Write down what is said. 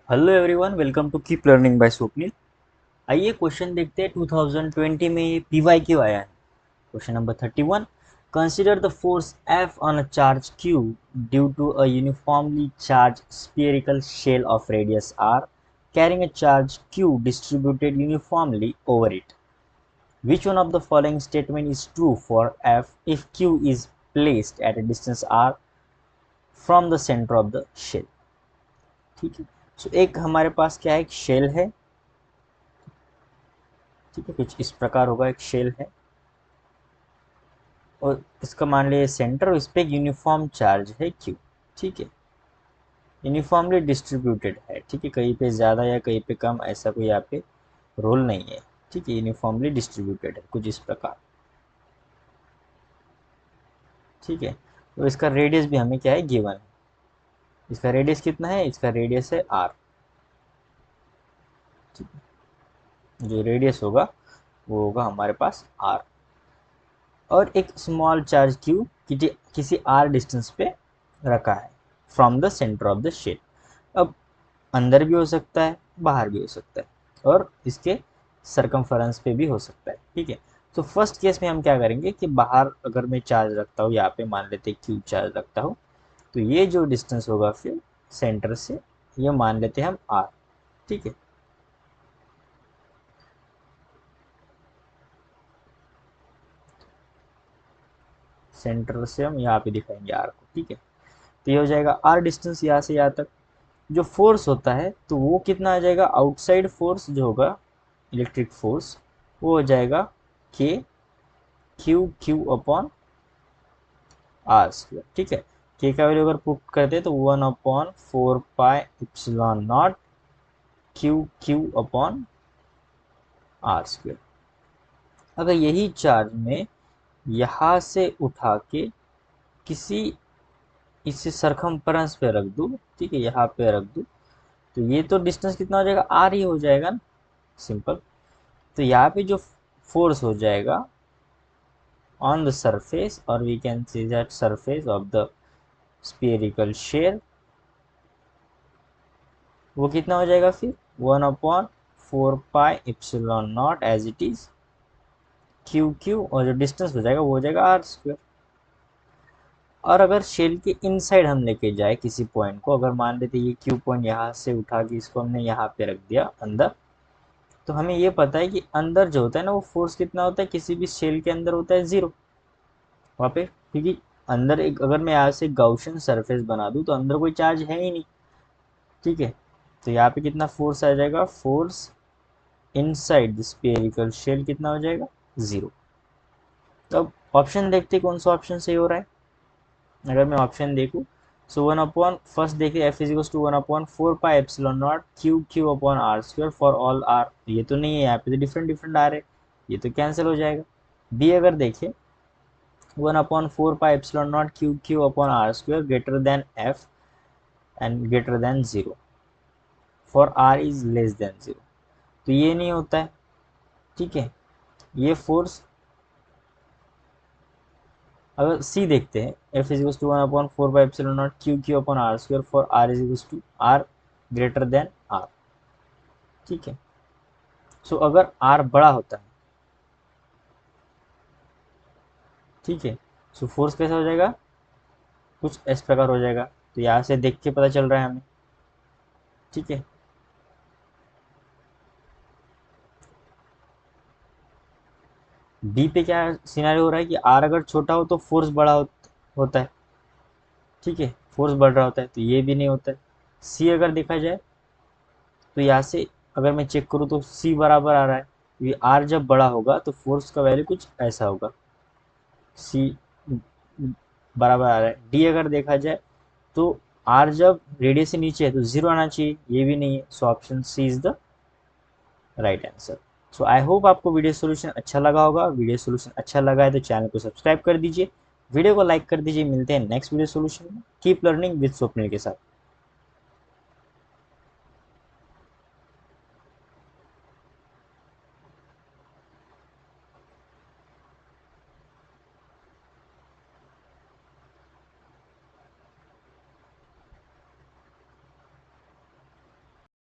Hello everyone, welcome to keep learning by Swapnil. आइए question देखते हैं। 2020 में ये पीवाई क्यों आया है। Question number 31। Consider the force F on a charge Q due to a uniformly charged spherical shell of radius R carrying a charge Q distributed uniformly over it. Which one of the following statement is true for F if Q is placed at a distance R from the centre of the shell. ठीक है, सो एक हमारे पास क्या है, एक shell है। ठीक है, कुछ इस प्रकार होगा, एक शेल है और इसका मान लिया सेंटर और इस पे एक यूनिफॉर्म चार्ज है क्यू। ठीक है, यूनिफॉर्मली डिस्ट्रीब्यूटेड है। ठीक है, कहीं पे ज़्यादा या कहीं पे कम ऐसा कोई यहाँ पे रोल नहीं है। ठीक है, यूनिफॉर्मली डिस्ट्रीब्यूटेड है कुछ इस प्रकार। ठीक है, तो इसका रेडियस भी हमें क्या है, गिवन है। इसका रेडियस कितना है, इसका रेडियस है आर। ठीक है, जो रेडियस होगा वो होगा हमारे पास आर और एक स्मॉल चार्ज क्यू किसी आर डिस्टेंस पे रखा है from the centre of the shell. अब अंदर भी हो सकता है, बाहर भी हो सकता है और इसके सरकमफरेंस पे भी हो सकता है। ठीक है, तो फर्स्ट केस में हम क्या करेंगे कि बाहर अगर मैं चार्ज रखता हूँ, यहाँ पे मान लेते हैं क्यू चार्ज रखता हूँ, तो ये जो डिस्टेंस होगा फिर सेंटर से ये मान लेते हैं हम आर। ठीक है, सेंटर से हम यहाँ पे दिखाएंगे आर को। ठीक है, तो ये हो जाएगा आर डिस्टेंस यहाँ से यहाँ तक। जो फोर्स होता है तो वो कितना आ जाएगा, आउटसाइड फोर्स जो होगा इलेक्ट्रिक फोर्स वो हो जाएगा K Q Q upon R square. ठीक है, के का वैल्यू अगर पुट करते हैं तो 1/4 pi epsilon naught Q Q upon R square. अगर यही चार्ज में यहाँ से उठा के किसी इसे सरकमफ्रेंस पे रख दूँ, ठीक है, यहाँ पे रख दूँ, तो ये तो डिस्टेंस कितना हो जाएगा, आर ही हो जाएगा ना, सिंपल। तो यहाँ पे जो फोर्स हो जाएगा on the surface, or we can say that surface of the spherical shell, वो कितना हो जाएगा फिर 1/4 pi epsilon naught as it is Q Q और जो डिस्टेंस हो जाएगा वो हो जाएगा आर स्क्वायर। और अगर शेल के इनसाइड हम लेके जाए किसी पॉइंट को, अगर मान लेते ये क्यू पॉइंट यहाँ से उठा के इसको हमने यहाँ पे रख दिया अंदर, तो हमें ये पता है कि अंदर जो होता है ना वो फोर्स कितना होता है, किसी भी शेल के अंदर होता है जीरो वहाँ पे, क्योंकि अंदर एक अगर मैं यहाँ से गाउशियन सरफेस बना दूँ तो अंदर कोई चार्ज है ही नहीं। ठीक है, तो यहाँ पे कितना फोर्स आ जाएगा, force inside the spherical shell कितना हो जाएगा, जीरो। तो अब ऑप्शन देखते कौन सा ऑप्शन सही हो रहा है। अगर मैं ऑप्शन देखूँ, सो 1/, फर्स्ट देखिए F is to 1/4 pi epsilon naught Q Q upon R square for all R, ये तो नहीं है, यहाँ पे तो डिफरेंट डिफरेंट आ रहे, ये तो कैंसिल हो जाएगा। बी अगर देखें 1/4 pi epsilon naught Q Q upon R square greater than F and greater than zero for R is less than zero, तो ये नहीं होता है। ठीक है, ये फोर्स अगर सी देखते हैं, F is to 1/4 pi epsilon naught Q Q upon R square for R is to R greater than R. ठीक है, सो अगर आर बड़ा होता है, ठीक है, सो फोर्स कैसा हो जाएगा, कुछ इस प्रकार हो जाएगा। तो यहाँ से देख के पता चल रहा है हमें। ठीक है, बी पे क्या सिनारियो हो रहा है कि आर अगर छोटा हो तो फोर्स बड़ा होता है। ठीक है, फोर्स बढ़ रहा होता है, तो ये भी नहीं होता है। सी अगर देखा जाए तो यहाँ से अगर मैं चेक करूँ तो सी बराबर आ रहा है, क्योंकि आर जब बड़ा होगा तो फोर्स का वैल्यू कुछ ऐसा होगा, सी बराबर आ रहा है। डी अगर देखा जाए तो आर जब रेडियस से नीचे है तो जीरो आना चाहिए, ये भी नहीं है, so option C is the right answer. So I hope आपको वीडियो सोल्यूशन अच्छा लगा होगा। वीडियो सोल्यूशन अच्छा लगा है तो चैनल को सब्सक्राइब कर दीजिए, वीडियो को लाइक कर दीजिए। मिलते हैं नेक्स्ट वीडियो सोल्यूशन में। कीप लर्निंग विद स्वप्निल के साथ।